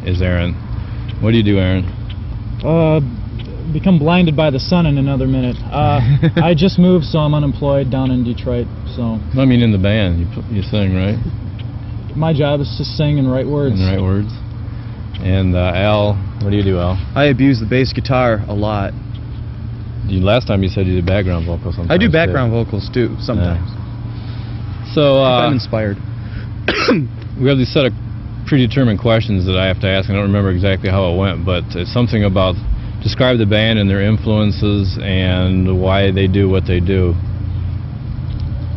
is Aaron. What do you do, Aaron? Become blinded by the sun in another minute. I just moved, so I'm unemployed down in Detroit. So. I mean, in the band, you sing, right? My job is to sing and write words. And write words. And Al, what do you do, Al? I abuse the bass guitar a lot. Last time you said you did background vocals sometimes. I do background vocals too, sometimes. Yeah. So, I'm inspired. We have these set of predetermined questions that I have to ask. I don't remember exactly how it went, but it's something about describe the band and their influences and why they do what they do.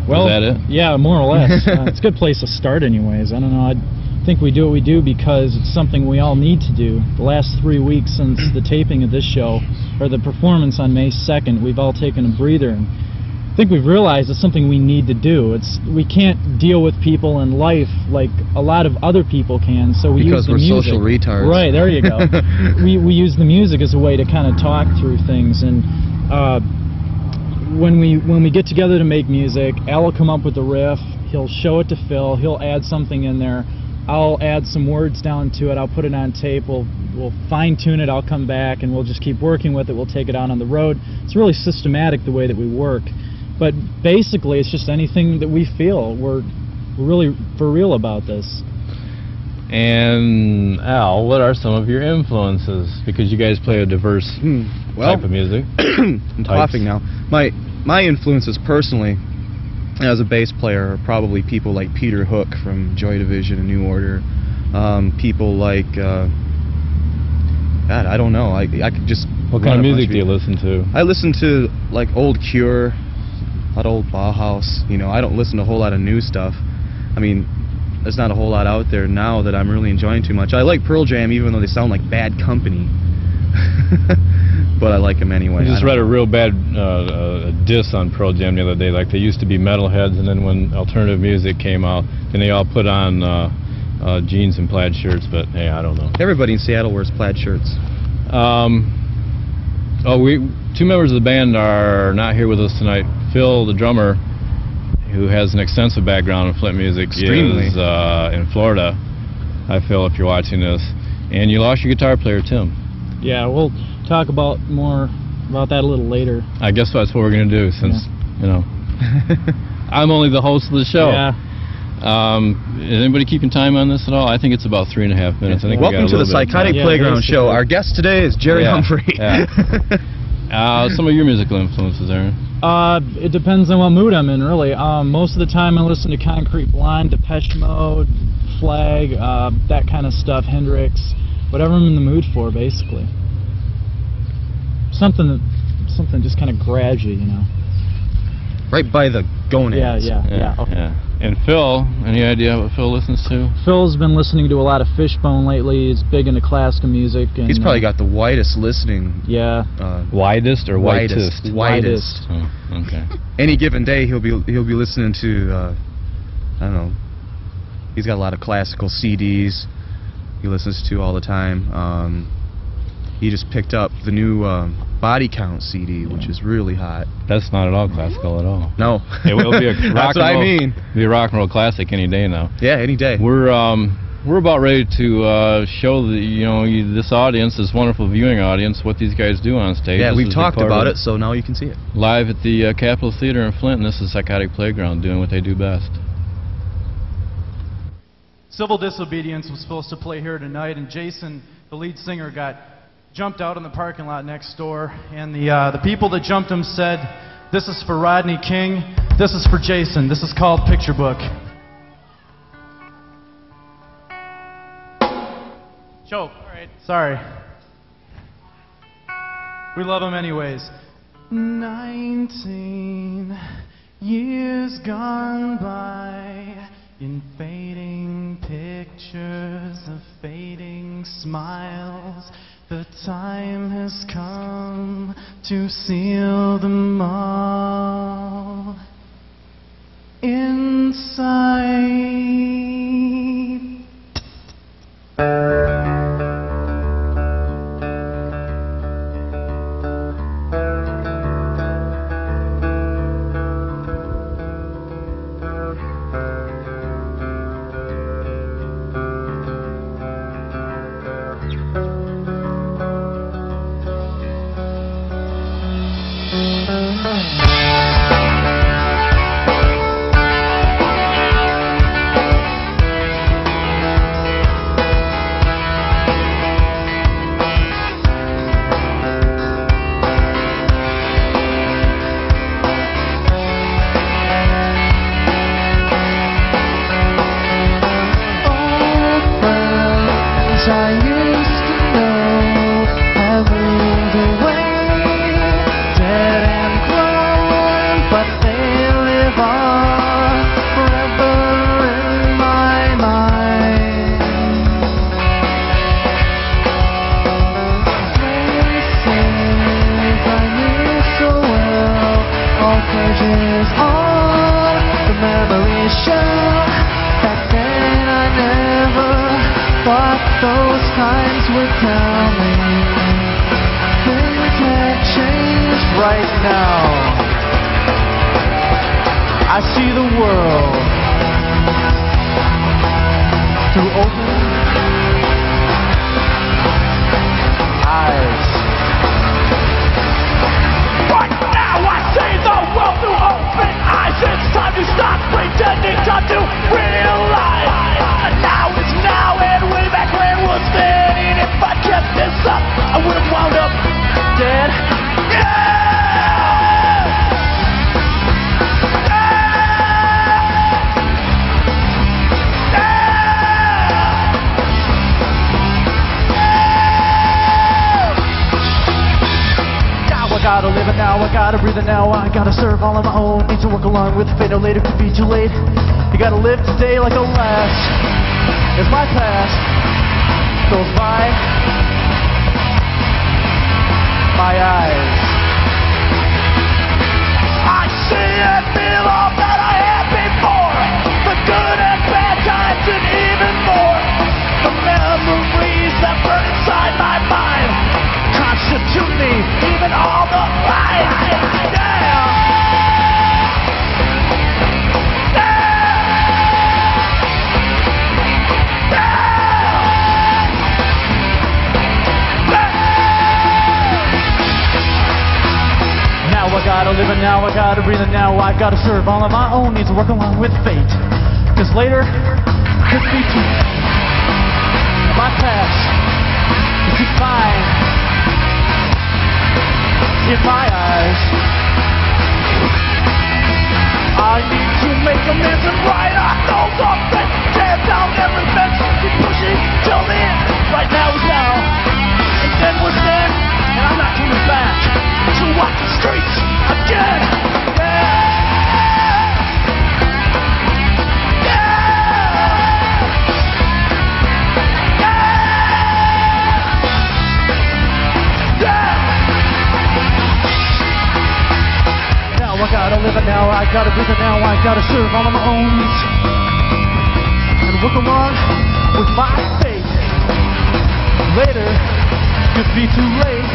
Well, is that it? Yeah, more or less. It's a good place to start anyways. I don't know. I think we do what we do because it's something we all need to do. The last 3 weeks since the taping of this show, or the performance on May 2nd, we've all taken a breather. And I think we've realized it's something we need to do. We can't deal with people in life like a lot of other people can, so we use the music. Because we're social retards. Right, there you go. we use the music as a way to kind of talk through things. And when we get together to make music, Al will come up with a riff, he'll show it to Phil, he'll add something in there, I'll add some words down to it, I'll put it on tape, we'll fine-tune it, I'll come back, and we'll just keep working with it, we'll take it out on the road. It's really systematic the way that we work. But basically, it's just anything that we feel. We're really for real about this. And Al, what are some of your influences? Because you guys play a diverse type of music. I'm coughing now. My influences personally, as a bass player, are probably people like Peter Hook from Joy Division and New Order. People like God, I don't know. I could just. What kind of music do you listen to? I listen to like old Cure. A lot of old Bauhaus, you know. I don't listen to a whole lot of new stuff. I mean, there's not a whole lot out there now that I'm really enjoying too much. I like Pearl Jam, even though they sound like bad company. But I like them anyway. I just read a real bad diss on Pearl Jam the other day. Like, they used to be metalheads, and then when alternative music came out, then they all put on jeans and plaid shirts. But hey, I don't know. Everybody in Seattle wears plaid shirts. Two members of the band are not here with us tonight. Phil, the drummer, who has an extensive background in Flint music, is in Florida. Hi, Phil, if you're watching this. And you lost your guitar player, Tim. Yeah, we'll talk more about that a little later. I guess that's what we're going to do, since, you know, I'm only the host of the show. Yeah. Is anybody keeping time on this at all? I think it's about 3.5 minutes. I think Welcome to the Psychotic Playground Show. Our guest today is Jerry Humphrey. Some of your musical influences, Aaron? It depends on what mood I'm in, really. Most of the time I listen to Concrete Blonde, Depeche Mode, Flag, that kind of stuff, Hendrix, whatever I'm in the mood for, basically. Something just kind of grabs you, you know. Right by the gonads. Yeah. Okay. And Phil, any idea what Phil listens to? Phil's been listening to a lot of Fishbone lately. He's big into classical music. And, he's probably got the widest listening. Yeah. Widest or whitest? Widest. Oh, okay. Any given day, he'll be listening to I don't know. He's got a lot of classical CDs he listens to all the time. He just picked up the new Body Count CD, which is really hot. That's not at all classical at all. No. It will be a rock That's what I mean. Be a rock and roll classic any day now. Yeah, any day. We're about ready to show this audience, this wonderful viewing audience, what these guys do on stage. Yeah, we've talked about it, so now you can see it. Live at the Capitol Theater in Flint, and this is Psychotic Playground doing what they do best. Civil Disobedience was supposed to play here tonight, and Jason, the lead singer, got jumped out in the parking lot next door, and the people that jumped him said, "This is for Rodney King, this is for Jason, this is called Picture Book." Choke. Alright, sorry. We love him anyways. 19 years gone by, in fading pictures of fading smiles, the time has come to seal them all inside. is on, the memories show. Back then I never thought those times would tell me things had changed right now. I see the world through open eyes. Right now I see the world through open eyes. It's time to stop pretending, time to realize. Now is now, and way back when was then. And if I kept this up, I would have wound up dead. I gotta live it now, I gotta breathe it now, I gotta serve all on my own, need to work along with fate, or later could be too late. You gotta live today like a last, as my past goes by my eyes. I see and feel all that I had before, the good and bad times and even more. The memories that burn inside my mind constitute me, even all the lies. Now I gotta live it now, I gotta breathe it now, I gotta serve all of my own needs, work along with fate. Cause later, could be too late. My past is defined in my eyes. I need to make amends and right on those offense. Tear down every fence, keep pushing till the end. Right now is now, and then was then, and I'm not coming back to walk the streets again. I gotta live it now, I gotta breathe it now, I gotta serve all of my own needs and work along with my fate. Later, could be too late.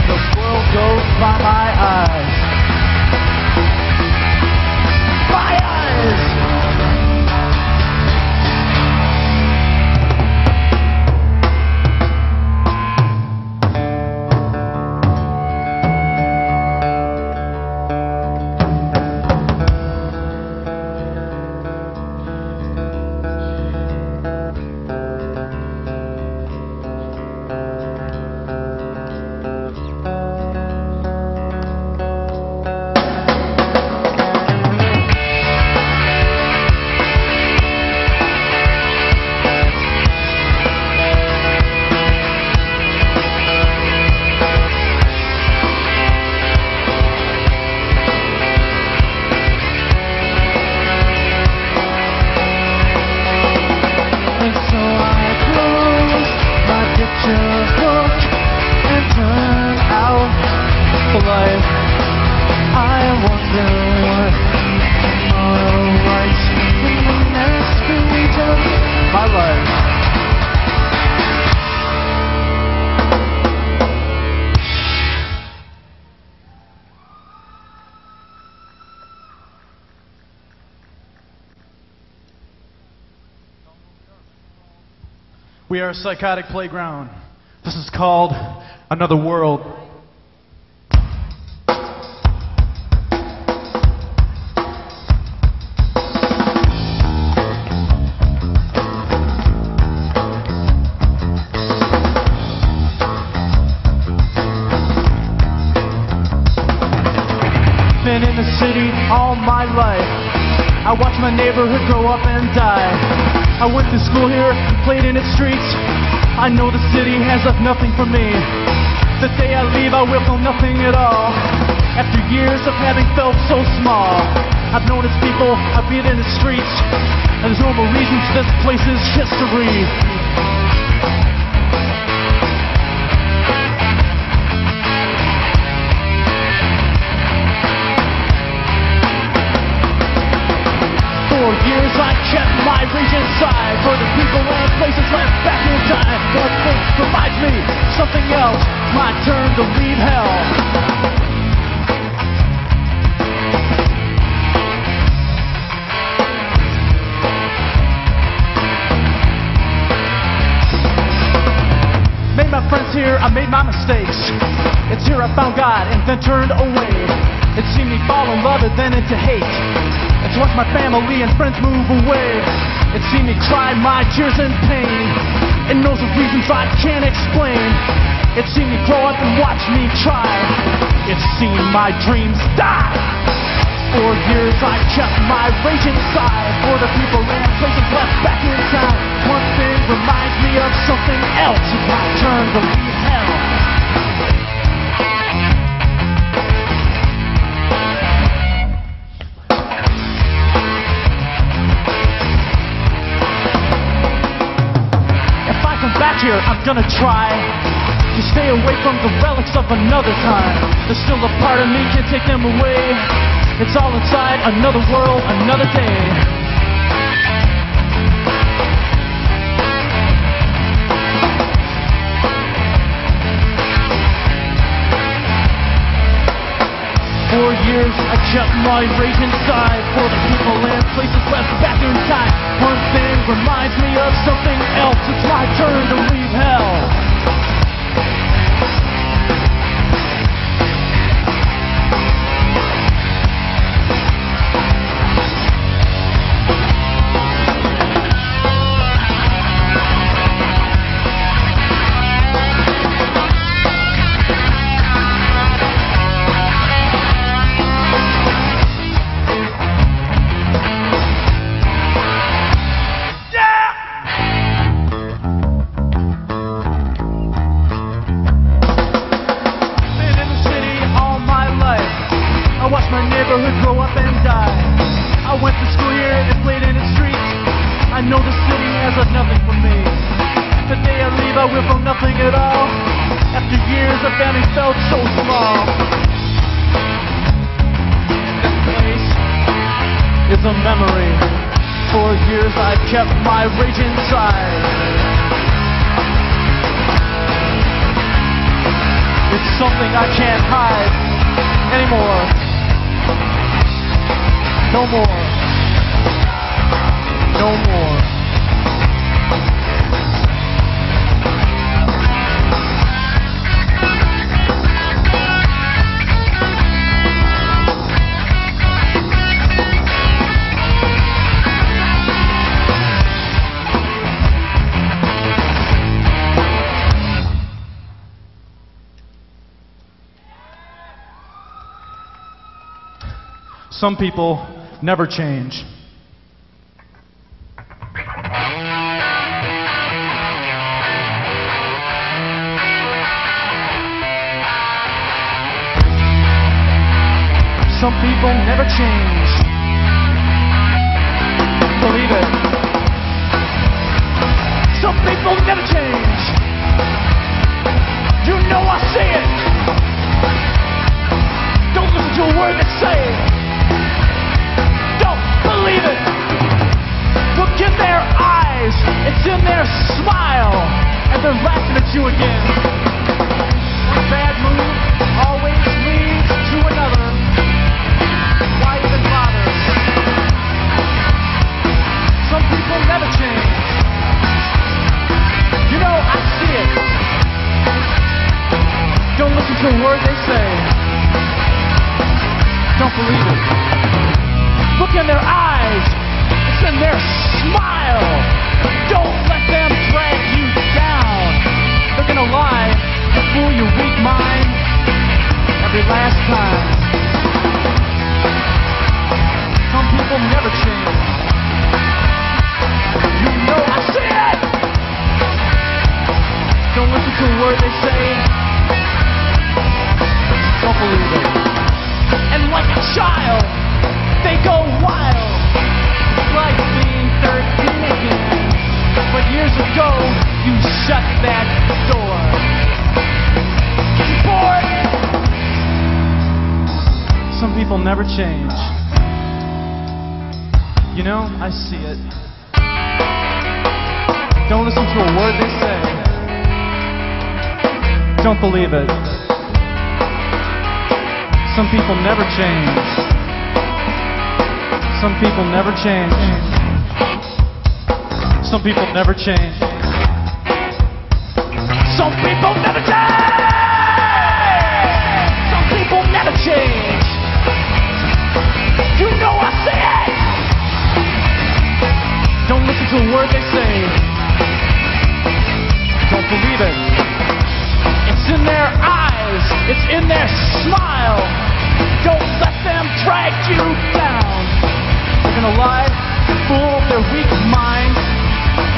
The world goes by my eyes. My eyes! We are a psychotic playground. This is called Another World. Been in the city all my life. I watched my neighborhood grow up and die. I went to school here, played in its streets. I know the city has left nothing for me. The day I leave, I will feel nothing at all. After years of having felt so small, I've known its people, I've been in the streets, and there's no more reasons this place is history. my rage inside for the people and places left back in time. One thing reminds me something else. My turn to leave hell. Made my friends here, I made my mistakes. It's here I found God and then turned away. It's seen me fall in love and then into hate. It's watched my family and friends move away. It's seen me cry my tears in pain. It knows the reasons I can't explain. It's seen me grow up and watch me try. It's seen my dreams die. For years I kept my rage inside for the people and places left back in time. One thing reminds me of something else. It's my turn to leave hell. If I come back here, I'm gonna try to stay away from the relics of another time. There's still a part of me, can't take them away. It's all inside, another world, another day. For years I kept my rage inside for the people and places left back in time. One thing reminds me of something else. It's my turn to leave hell. Kept my rage inside. It's something I can't hide anymore. No more. No more. Some people never change. Some people never change. Believe it. Some people never change. You know I see it. Don't listen to a word they say. Believe it. Look in their eyes. It's in their smile. And they're laughing at you again. One bad move always leads to another. Why even bother? Some people never change. You know, I see it. Don't listen to a word they say. Don't believe it. Look in their eyes. It's in their smile. Don't let them drag you down. They're gonna lie and fool your weak mind every last time. Some people never change. You know I see it. Don't listen to a word they say. Don't believe it. And like a child, they go wild. It's like being 13 again. But years ago, you shut that door. Getting bored? Some people never change. You know, I see it. Don't listen to a word they say. Don't believe it. Some people never change. Some people never change. Some people never change. Some people never change. Some people never change. You know I say it. Don't listen to a word they say. Don't believe it. It's in their eyes. It's in their smile. Don't let them drag you down. They're gonna lie, fool their weak minds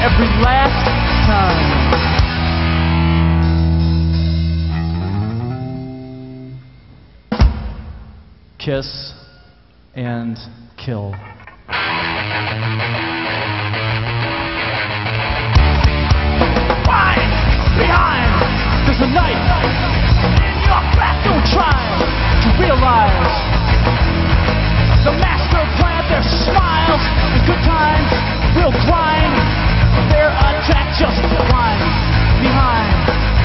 every last time. Kiss and kill. Why? Behind, there's a knife in your back. Don't try to realize the master plan. Their smiles and good times will grind. Their attack just blinds. Behind,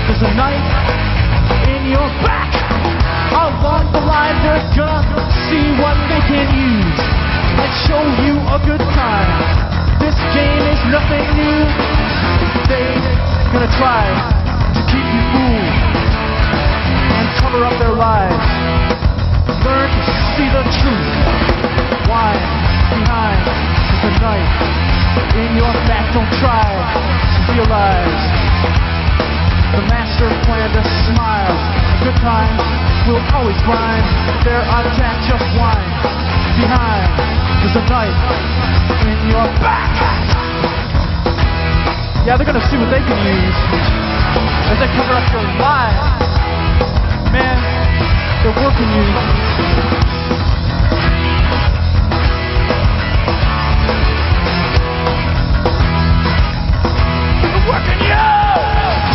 there's a knife in your back. Along the line, they're gonna see what they can use and show you a good time. This game is nothing new. They're gonna try to keep you fooled and cover up their lies. Learn to see the truth. Why? Behind is a knife in your back. Don't try to realize the master planned a smile. Good times will always grind. Their attack just whine. Behind is a knife in your back. Yeah, they're gonna see what they can use as they cover up your lies. Man, they're working you. They're working you.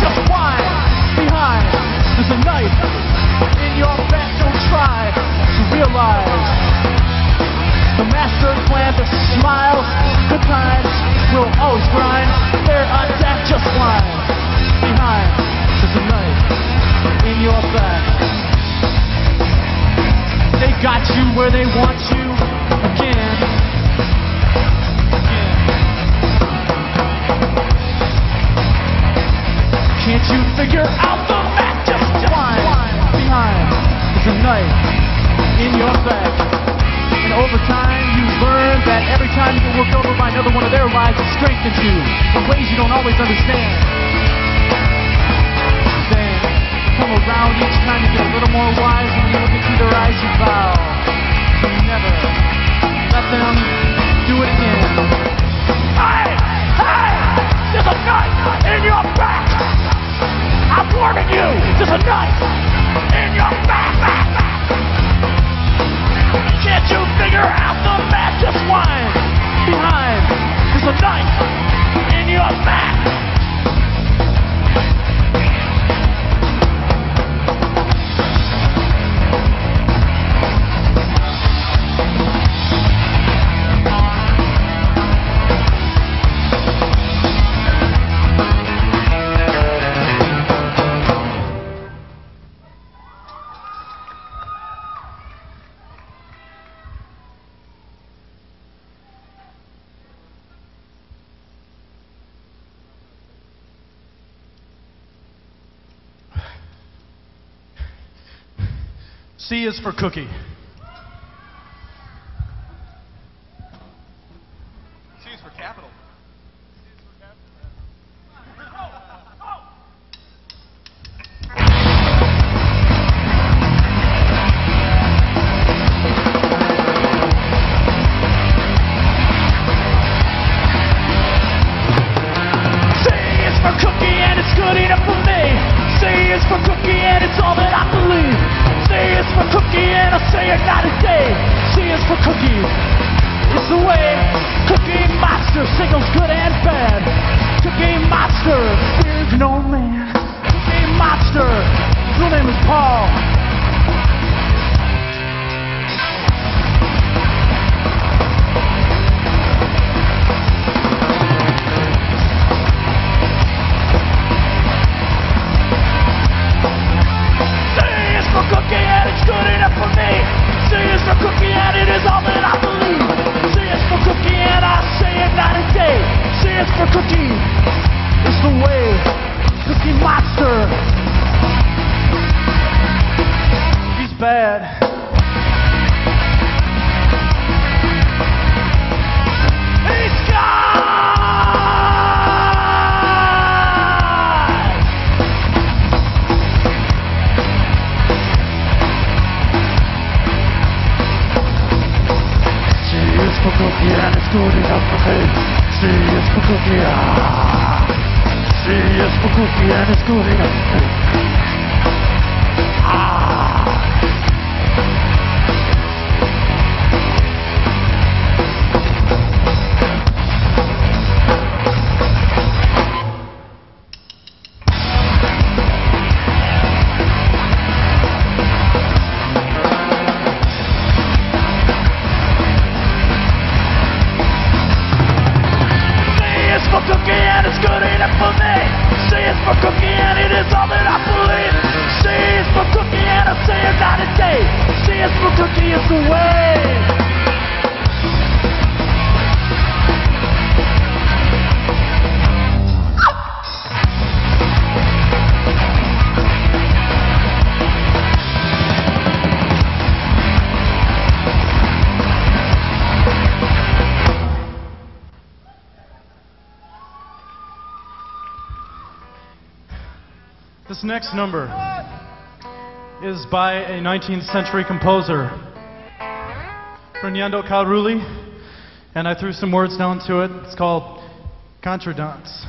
Just whine. Behind there's a knife in your back. Don't try to realize the master plan. Their smiles, good times will always grind. Their attack just whine. Behind there's a knife in your back. They got you where they want you again. Can't you figure out the math? Just whine. Behind is a knife in your back. And over time you learn that every time you get worked over by another one of their lies, it strengthens you in ways you don't always understand. Then come around each time you get a little more wise, and when you look into their eyes you vow to never let them do it again. Hey! Hey! There's a knife in your back! I'm warning you! There's a knife in your back! Can't you figure out the math? Just whine. Behind there's a knife in your back. C is for cookie. C is for capital. C is for cookie and it's good enough for me. C is for cookie and it's all that I believe. C is for cookie and I say it night and day. C is for cookie. It's the way Cookie Monster signals for cookie and it's good enough for me. C is for cookie, C is for cookie and it's good enough for me. This next number is by a 19th century composer, Fernando Carulli, and I threw some words down to it. It's called Contradance.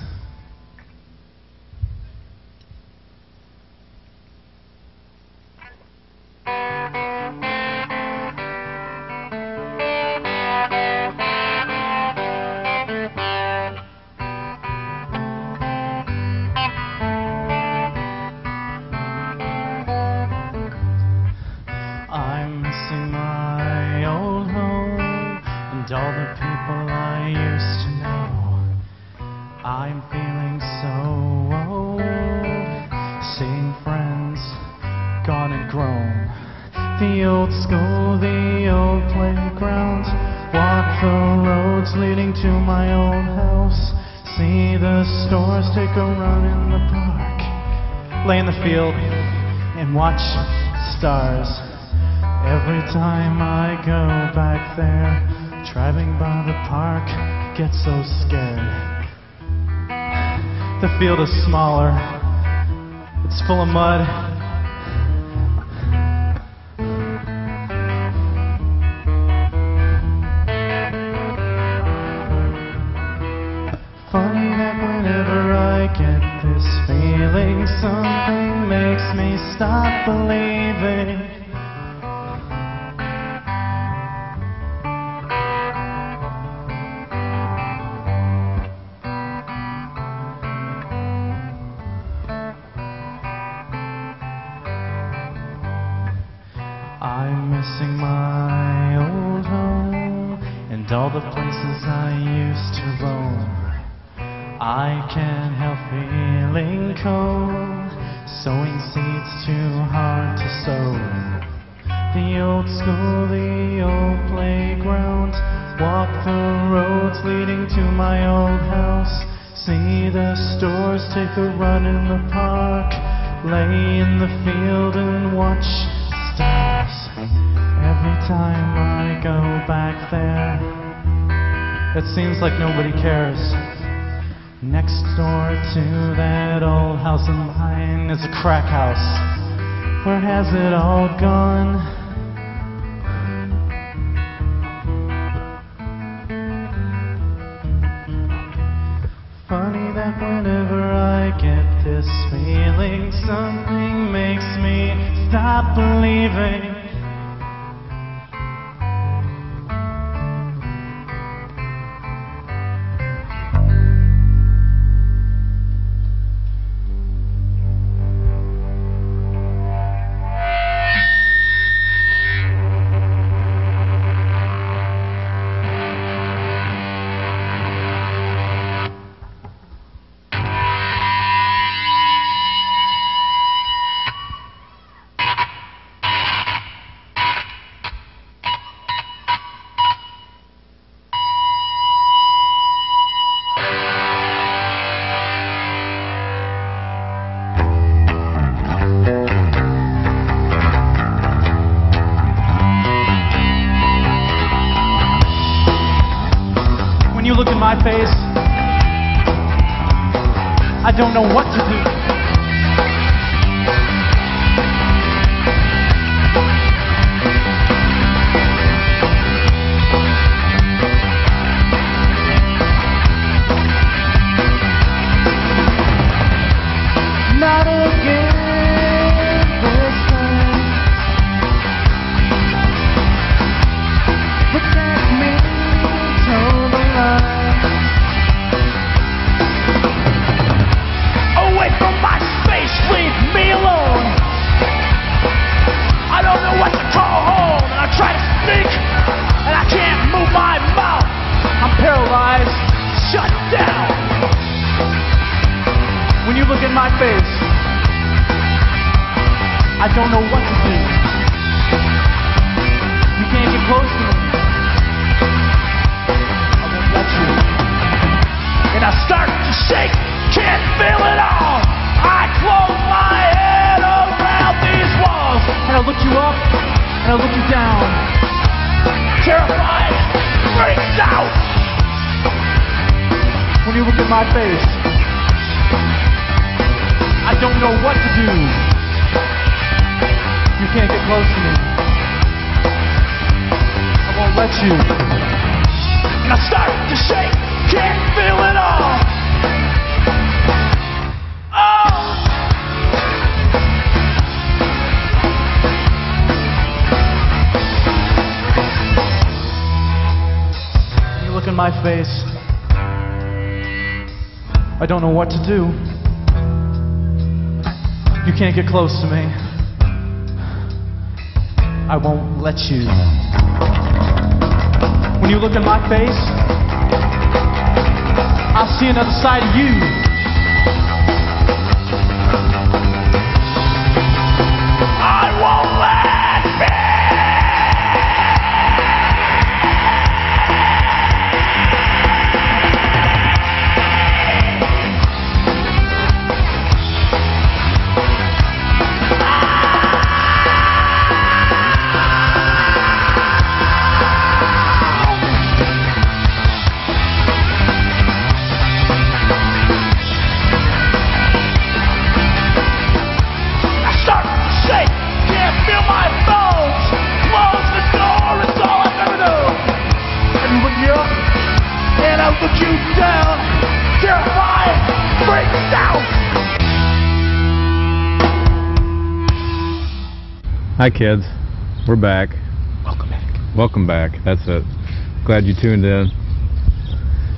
Lay in the field and watch stars. Every time I go back there, driving by the park, get so scared. The field is smaller, it's full of mud. Funny that whenever I get this feeling, something makes me stop believing. I'm missing my old home and all the places I used to roam. I can't help feeling cold, sowing seeds too hard to sow. The old school, the old playground, walk the roads leading to my old house, see the stores, take a run in the park, lay in the field and watch stars. Every time I go back there, it seems like nobody cares. Next door to that old house of mine is a crack house. Where has it all gone? Funny that whenever I get this feeling, something makes me stop believing. Look in my face, I don't know what to do. I don't know what to do. You can't get close to me. I won't let you. And I start to shake, can't feel it all. I close my head around these walls. And I look you up, and I look you down. Terrified, freaked out. When you look at my face, I don't know what to do. You can't get close to me. I won't let you. And I start to shake, can't feel it all. Oh! When you look in my face, I don't know what to do. You can't get close to me. I won't let you. When you look in my face, I'll see another side of you. I won't let me. Look you down, terrified, freaked out. Hi kids, we're back. Welcome back. Welcome back, that's it. Glad you tuned in.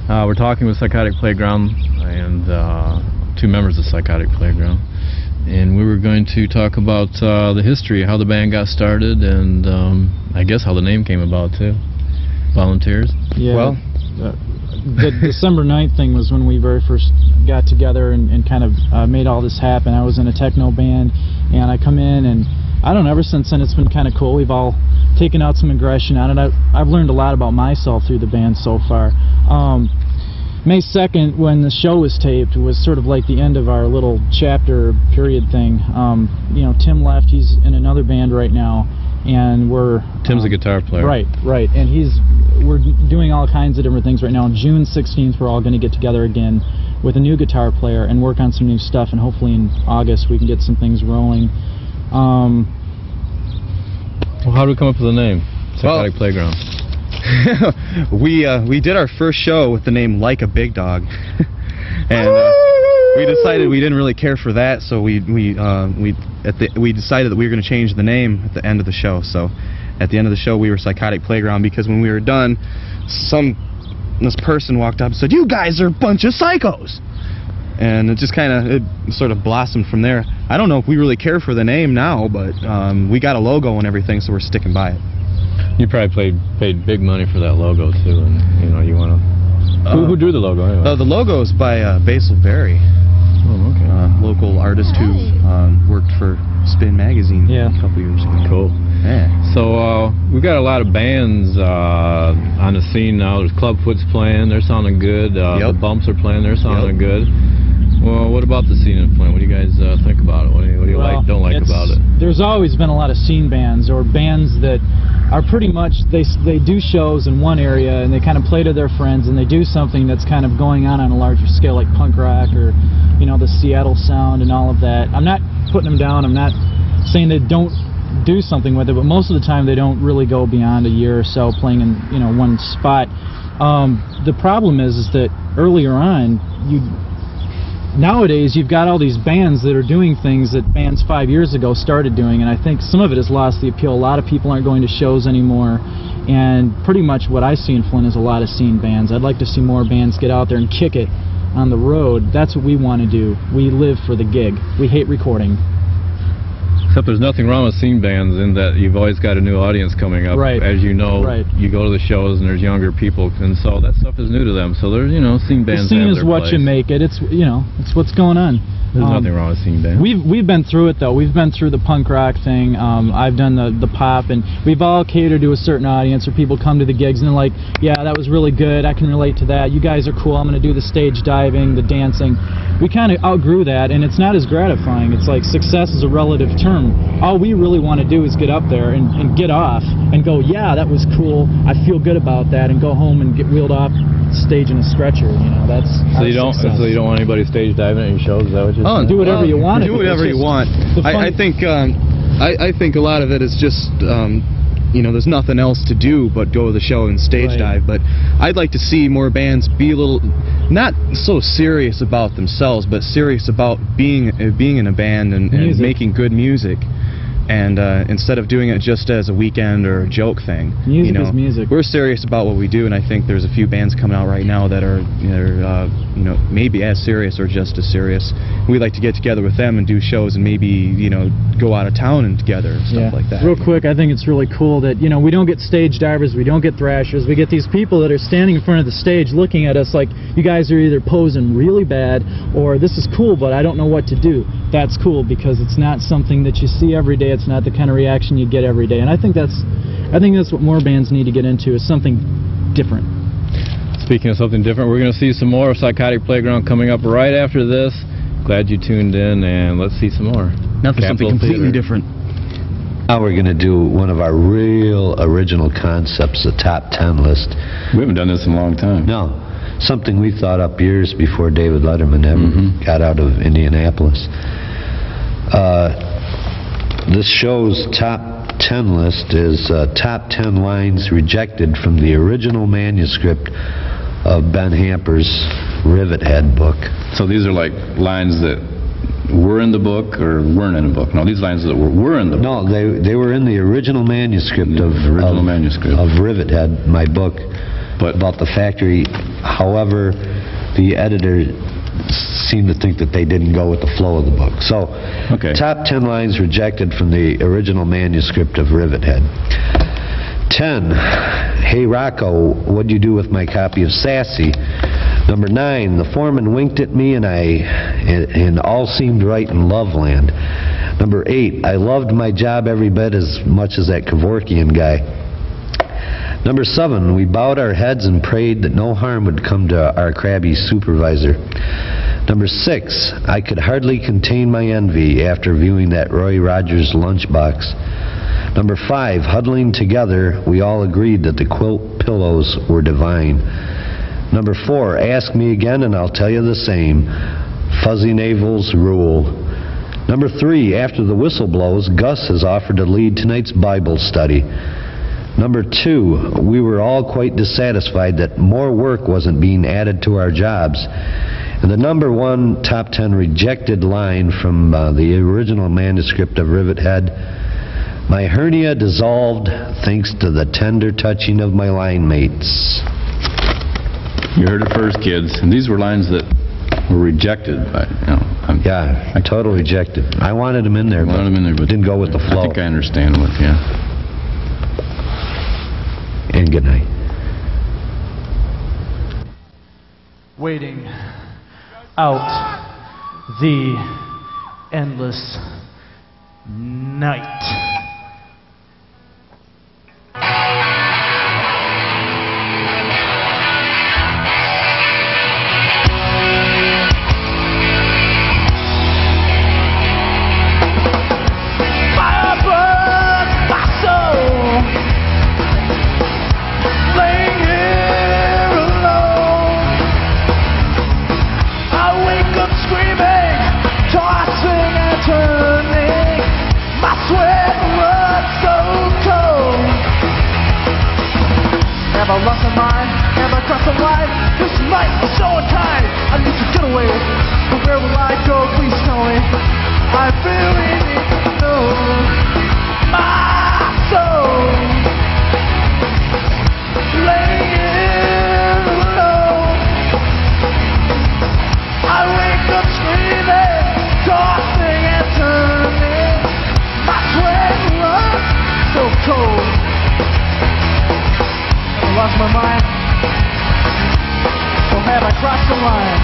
We're talking with Psychotic Playground and two members of Psychotic Playground. And we were going to talk about the history, how the band got started, and I guess how the name came about too. Volunteers? Yeah. Well, the December 9th thing was when we very first got together and kind of made all this happen. I was in a techno band, and I come in, and I don't know, ever since then it's been kind of cool. We've all taken out some aggression on it. I've learned a lot about myself through the band so far. May 2nd, when the show was taped, was sort of like the end of our little chapter period thing. You know, Tim left, he's in another band right now, and we're... Tim's a guitar player. Right, and we're doing all kinds of different things right now. On June 16th, we're all going to get together again with a new guitar player and work on some new stuff, and hopefully in August we can get some things rolling. Well, how did we come up with the name? Psychotic Playground. we did our first show with the name Like a Big Dog, and we decided we didn't really care for that, so we decided that we were going to change the name at the end of the show. So at the end of the show, we were Psychotic Playground, because when we were done, this person walked up and said, "You guys are a bunch of psychos," and it just it sort of blossomed from there. I don't know if we really care for the name now, but we got a logo and everything, so we're sticking by it. You probably paid big money for that logo too, and you know you want to. Who drew the logo anyway? The logo is by Basil Berry, okay. Local artist who worked for Spin Magazine a couple years ago. Cool. Yeah. So we've got a lot of bands on the scene now. There's Clubfoot's playing, they're sounding good. The Bumps are playing, they're sounding good. Well, what about the scene in Flint? What do you guys think about it? What do you like, don't like about it? There's always been a lot of scene bands, or bands that are pretty much, they do shows in one area and they kind of play to their friends, and they do something that's kind of going on a larger scale, like punk rock or, you know, the Seattle sound and all of that. I'm not putting them down, I'm not saying they don't do something with it, but most of the time they don't really go beyond a year or so playing in, you know, one spot. The problem is that earlier on, nowadays you've got all these bands that are doing things that bands 5 years ago started doing, and I think some of it has lost the appeal. A lot of people aren't going to shows anymore, and pretty much what I see in Flint is a lot of scene bands. I'd like to see more bands get out there and kick it on the road. That's what we want to do. We live for the gig. We hate recording. Except there's nothing wrong with scene bands in that you've always got a new audience coming up. Right. As you know, right. You go to the shows and there's younger people, and so that stuff is new to them. So there's, you know, scene bands. The scene have is their what place. you make it. It's, you know, it's what's going on. There's nothing wrong with seeing bands. We've been through it though. We've been through the punk rock thing. I've done the pop, and we've all catered to a certain audience, or people come to the gigs and they're like, yeah, that was really good, I can relate to that, you guys are cool, I'm going to do the stage diving, the dancing. We kind of outgrew that, and it's not as gratifying. It's like success is a relative term. All we really want to do is get up there and get off and go, yeah, that was cool, I feel good about that, and go home and get wheeled off stage in a stretcher. You know, that's so you don't want anybody stage diving at your shows? Is that what you're saying? Do whatever you want. Do whatever you want. I think I think a lot of it is just you know, there's nothing else to do but go to the show and stage dive. But I'd like to see more bands be a little, not so serious about themselves, but serious about being in a band and making good music. And instead of doing it just as a weekend or a joke thing, music is music. We're serious about what we do, and I think there's a few bands coming out right now that are, you know, maybe as serious or just as serious. We'd like to get together with them and do shows, and maybe, you know, go out of town and together and stuff like that. Real quick, I think it's really cool that, you know, we don't get stage divers, we don't get thrashers, we get these people that are standing in front of the stage looking at us like, you guys are either posing really bad or this is cool, but I don't know what to do. That's cool because it's not something that you see every day. It's not the kind of reaction you get every day, and I think that's what more bands need to get into, is something different. Speaking of something different, we're going to see some more of Psychotic Playground coming up right after this. Glad you tuned in, and let's see some more. Now for something completely different. Now we're going to do one of our real original concepts, the top 10 list. We haven't done this in a long time. No, something we thought up years before David Letterman ever got out of Indianapolis. This show's top 10 list is top 10 lines rejected from the original manuscript of Ben Hamper's Rivethead book. So these are like lines that were in the book or weren't in the book? No, these lines that were in the book. No, they were in the original manuscript of Rivethead, my book, but about the factory. However, the editor seemed to think that they didn't go with the flow of the book. So, top 10 lines rejected from the original manuscript of Rivethead. 10, hey Rocco, what'd you do with my copy of Sassy? Number 9, the foreman winked at me and all seemed right in Loveland. Number 8, I loved my job every bit as much as that Kevorkian guy. Number 7, we bowed our heads and prayed that no harm would come to our crabby supervisor. Number 6, I could hardly contain my envy after viewing that Roy Rogers lunchbox. Number 5, huddling together, we all agreed that the quilt pillows were divine. Number 4, ask me again and I'll tell you the same. Fuzzy navels rule. Number 3, after the whistle blows, Gus has offered to lead tonight's Bible study. Number 2, we were all quite dissatisfied that more work wasn't being added to our jobs. And the number 1 top 10 rejected line from the original manuscript of Rivethead, my hernia dissolved thanks to the tender touching of my line mates. You heard it first, kids. And these were lines that were rejected by, yeah, totally rejected. I wanted them in there, but didn't go with the flow. I think I understand with you. And good night. Waiting out the endless night. Have I lost my mind? Have I crossed the line? This night is so unkind. I need to get away, but where will I go? Please tell me. I really need to know my soul. Laying alone, I wake up screaming, tossing and turning. My sweat runs so cold. I lost my mind, or have I crossed the line?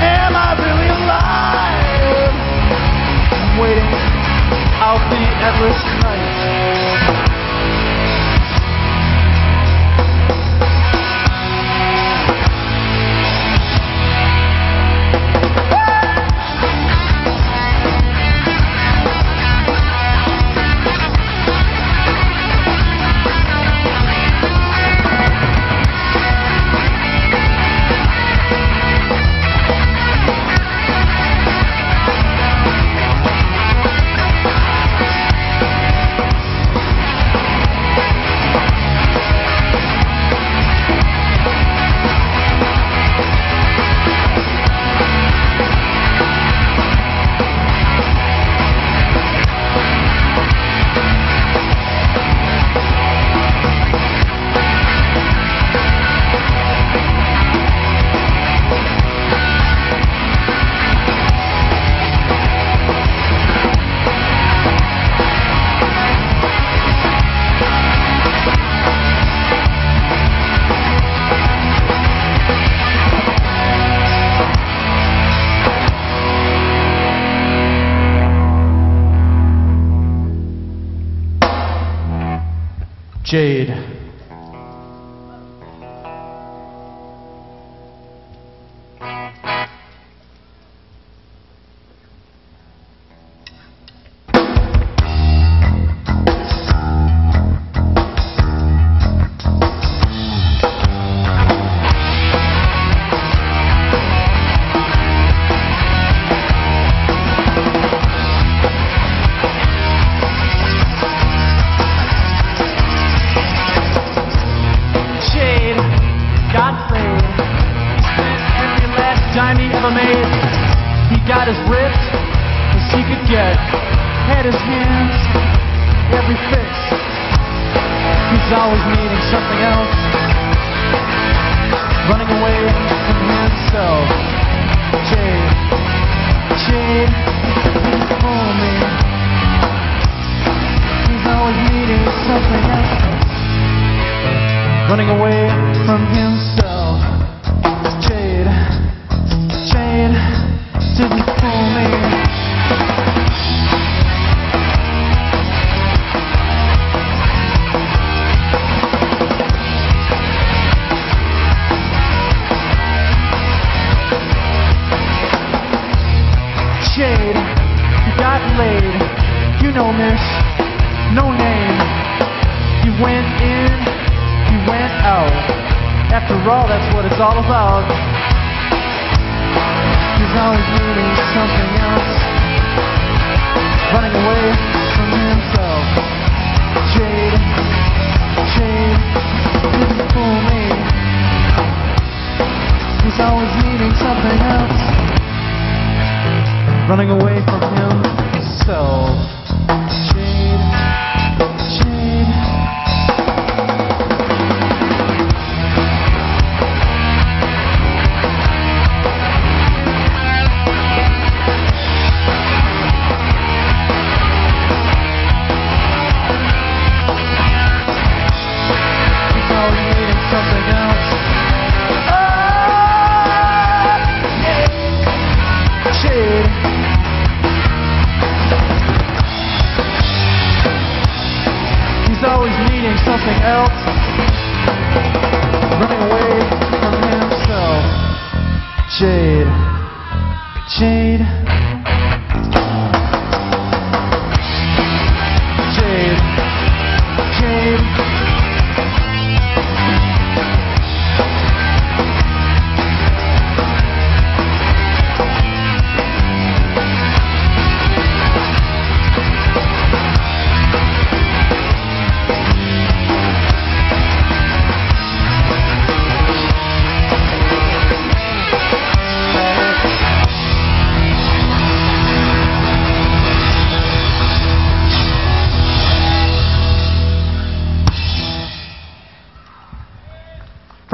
Am I really alive? I'm waiting out the endless night. Jade.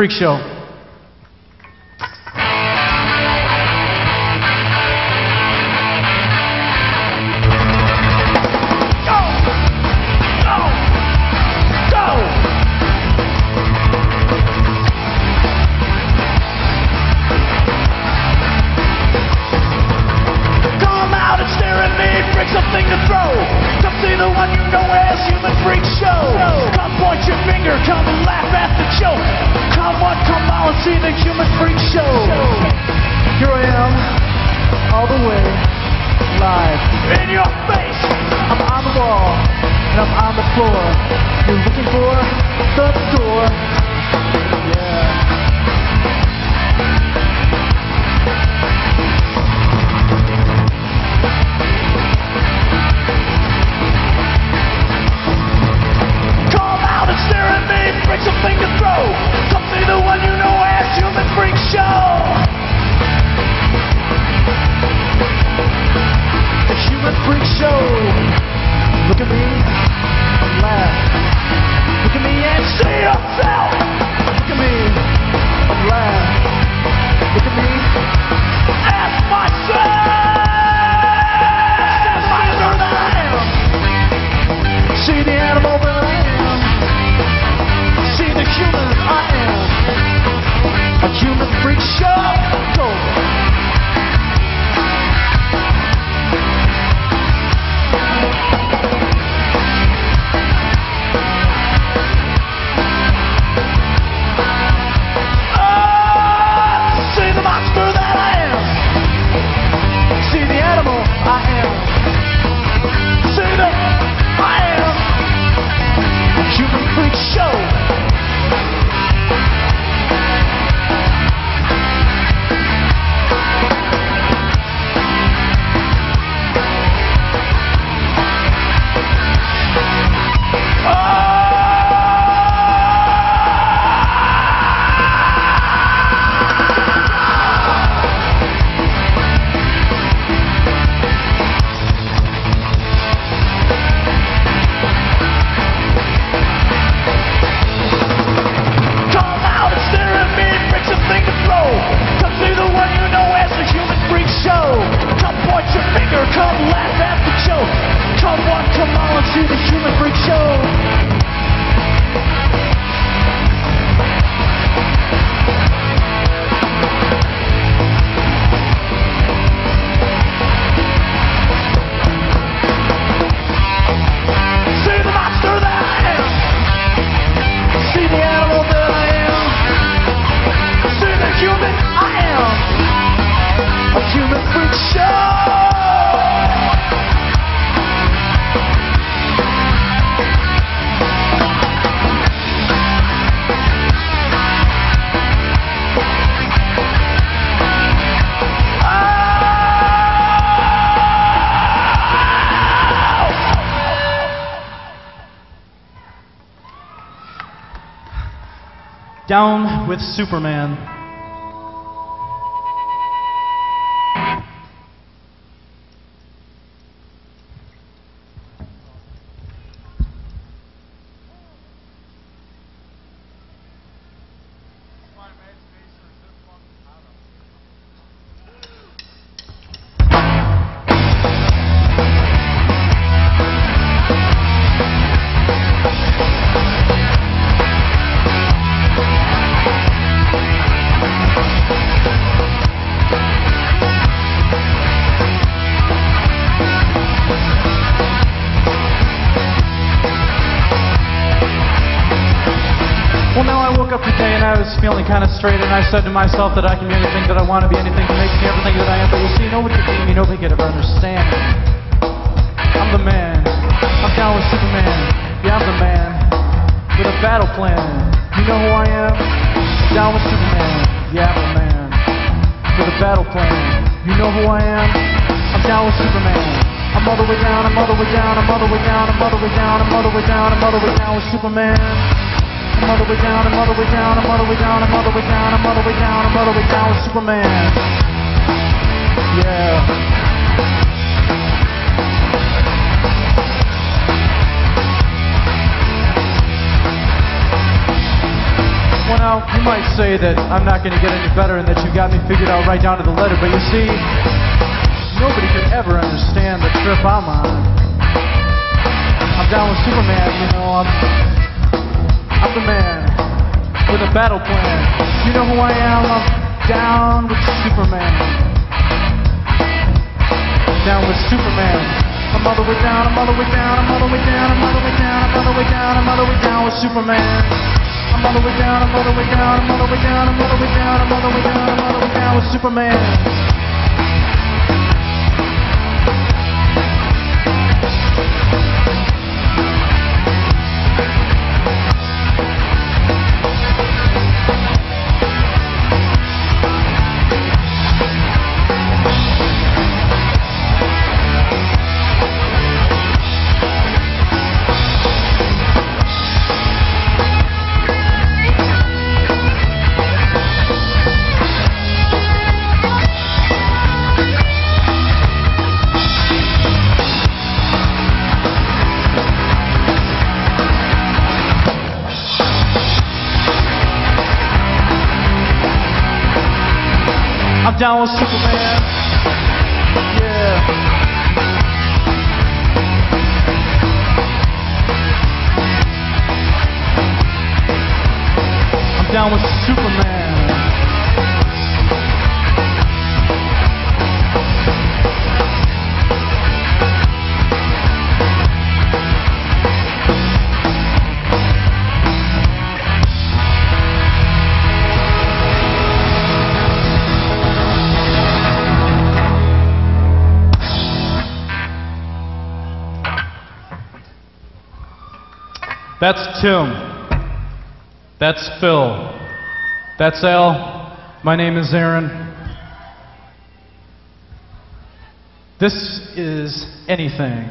Freak Show. see the human freak show. Here I am, all the way, live in your face. I'm on the wall, and I'm on the floor. You're looking for the door. Yeah. Bring something to throw. Come see the one you know as Human Freak Show. The Human Freak Show. Look at me and laugh. Look at me and see yourself. Look at me and laugh. Look at me, ask myself. The monster that I am. See the animal that I am. See the human I am. A human freak show. Go. See the monster that I am. See the animal I am. See the I am. A human freak show. Down with Superman. Feeling kind of straight, and I said to myself that I can be anything that I want to be, anything that makes me everything that I am. But you see, nobody could be me, nobody could ever understand me. I'm the man. I'm down with Superman. Yeah, I'm the man with a battle plan. You know who I am? I'm down with Superman. Yeah, I'm the man with a battle plan. You know who I am? I'm down with Superman. I'm all the way down. I'm all the way down. I'm all the way down. I'm all the way down. I'm all the way down. I'm all the way down with Superman. I'm all the way down, I'm all the way down, I'm all the way down, I'm all the way down, I'm all the way down, I'm all the way down with Superman. Yeah. Well now, you might say that I'm not going to get any better and that you got me figured out right down to the letter, but you see, nobody could ever understand the trip I'm on. I'm down with Superman, you know, I'm the man with a battle plan. You know who I am? I'm down with Superman. Down with Superman. I'm all the way down, I'm all the way down, I'm all the way down, I'm all the way down, I'm all the way down, I'm all the way down with Superman. I'm all the way down, I'm all the way down, I'm all the way down, I'm all the way down, I'm all the way down, I'm all the way down with Superman. I'm down with Superman. Yeah. I'm down with Superman. That's Tim. That's Phil. That's Al. My name is Aaron. This is Anything.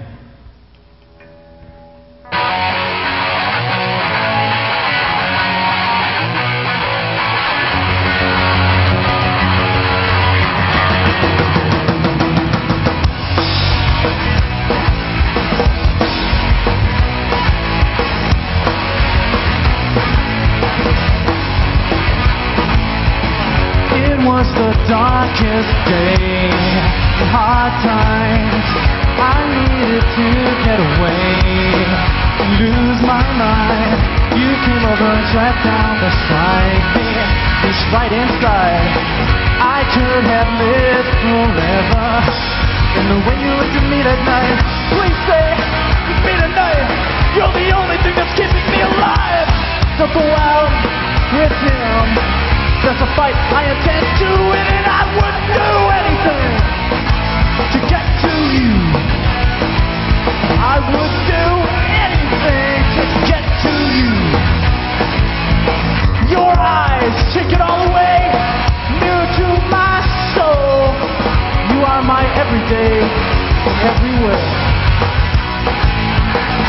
Was the darkest day, hard times. I needed to get away, lose my mind. You came over and sat down beside me, reached right inside. I could have lived forever in the way you looked at me that night. Please say with me tonight. You're the only thing that's keeping me alive. So go out with him. There's a fight I intend to win, and I would do anything to get to you. I would do anything to get to you. Your eyes take it all away, near to my soul. You are my everyday, everywhere.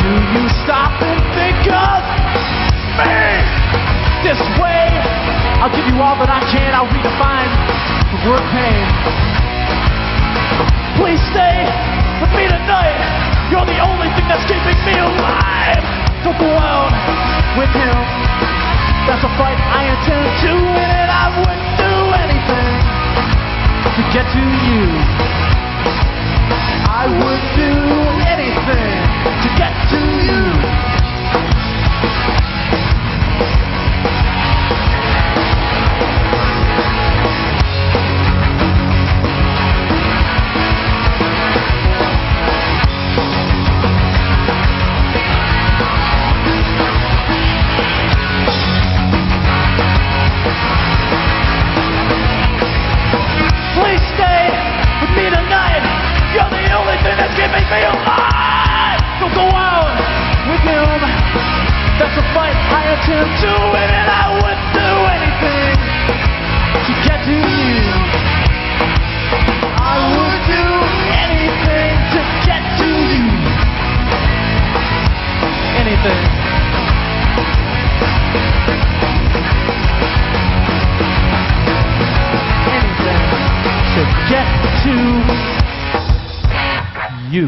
Do you stop and think of me this way? I'll give you all that I can, I'll redefine the word pain. Please stay with me tonight. You're the only thing that's keeping me alive. So go out with him. That's a fight I intend to win, and I would do anything to get to you. I would do anything to get to you. Keeping me alive. So go out with him. That's a fight I intend to win, and I would do anything to get to you. I would do anything to get to you. Anything. Anything to get to you.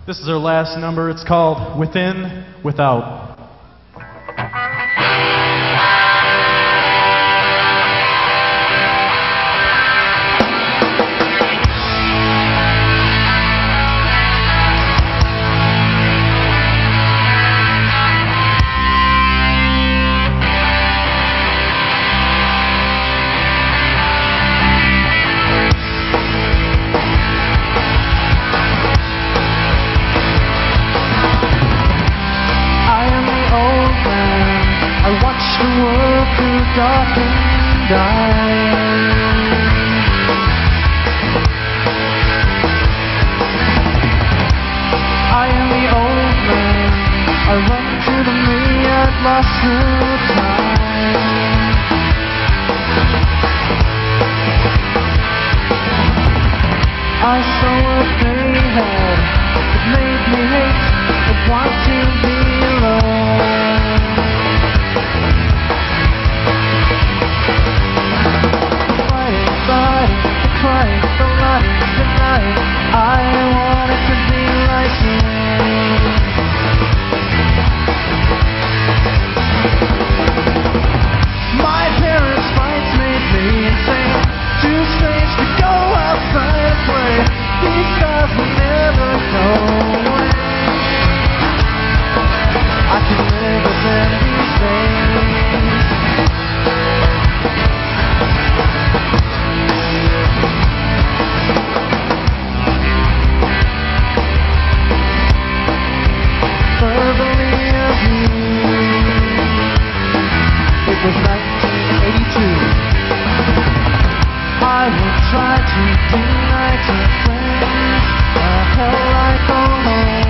This is our last number. It's called Within, Without. the world too dark and die. I am the old man, I run to the me at lost through time. I saw what they had, it made me hate, but want to be alone. Fighting, crying, so lying, denying, I wanted to be like you. My parents' fights made me insane, too strange to go outside and play. These stars will never go away. I can live with them these days. Verbally abused. It was 1982. I would try to deny to friends a hell like a home.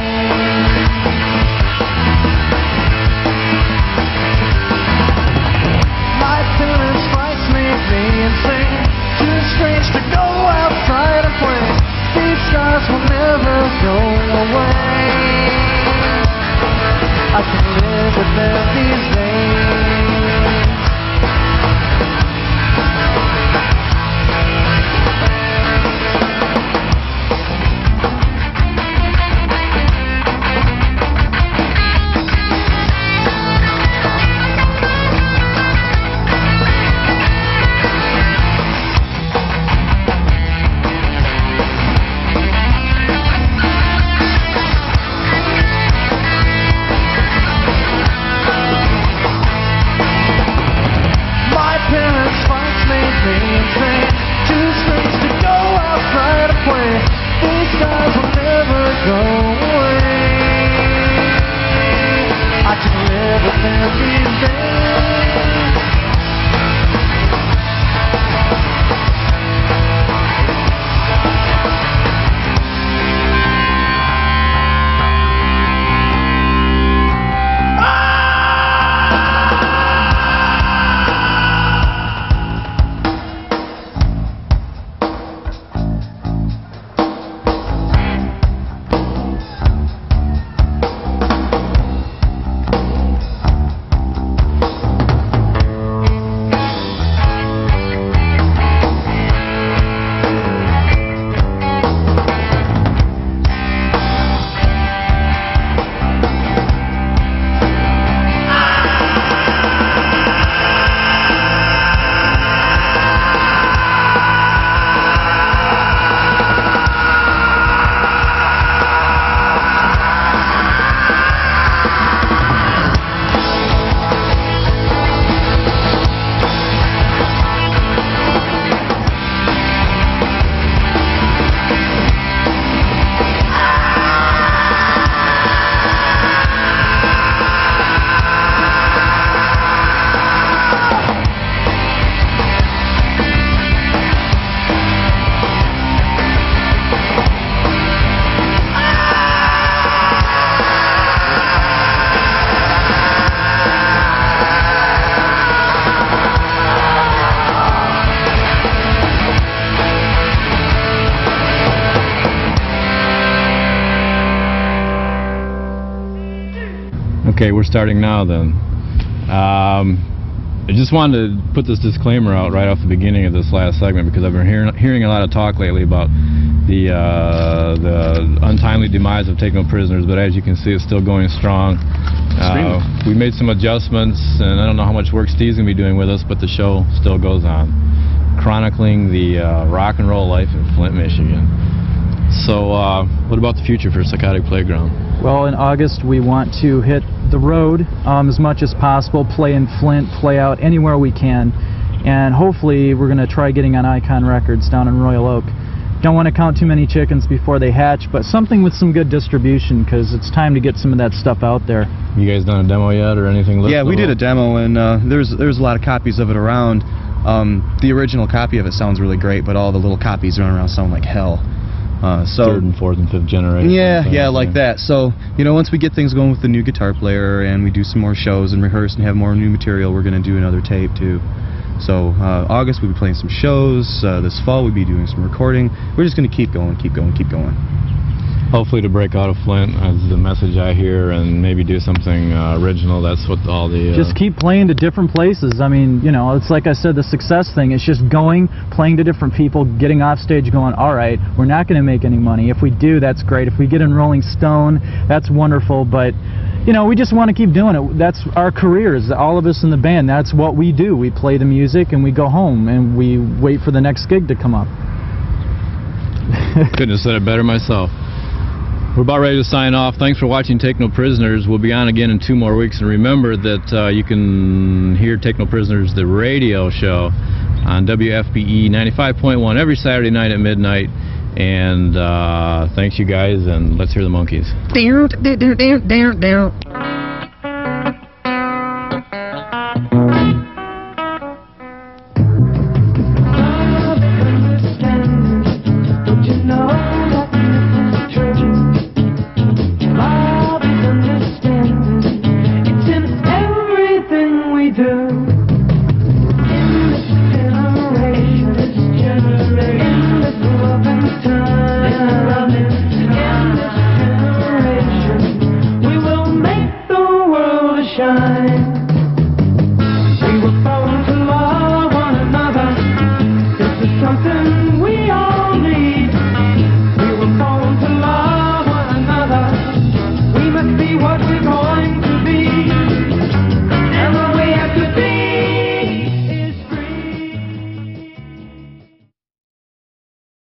My parents' fights made me insane, too strange to go outside and play. These stars will never go away. I can live with them these days. Okay, we're starting now then. I just wanted to put this disclaimer out right off the beginning of this last segment because I've been hearing a lot of talk lately about the untimely demise of Take No Prisoners, but as you can see, it's still going strong. We made some adjustments, and I don't know how much work Steve's going to be doing with us, but the show still goes on, chronicling the rock and roll life in Flint, Michigan. So what about the future for Psychotic Playground? Well, in August we want to hit the road as much as possible, play in Flint, play out anywhere we can, and hopefully we're going to try getting on Icon Records down in Royal Oak. don't want to count too many chickens before they hatch, but something with some good distribution, because it's time to get some of that stuff out there. You guys done a demo yet or anything? Yeah, we did a demo, and there's a lot of copies of it around. The original copy of it sounds really great, but all the little copies running around sound like hell. So third and fourth and fifth generation. Yeah, like that. So, you know, once we get things going with the new guitar player and we do some more shows and rehearse and have more new material, we're going to do another tape too. So August we'll be playing some shows. This fall we'll be doing some recording. We're just going to keep going. Hopefully to break out of Flint is the message I hear, and maybe do something original. That's what all the... Just keep playing to different places. I mean, you know, it's like I said, the success thing. It's just going, playing to different people, getting off stage going, all right, we're not going to make any money. If we do, that's great. If we get in Rolling Stone, that's wonderful. But, you know, we just want to keep doing it. That's our careers. All of us in the band, that's what we do. We play the music and we go home and we wait for the next gig to come up. Couldn't have said it better myself. We're about ready to sign off. Thanks for watching Take No Prisoners. We'll be on again in 2 more weeks. And remember that you can hear Take No Prisoners, the radio show, on WFPE 95.1 every Saturday night at midnight. And thanks, you guys, and let's hear the Monkees.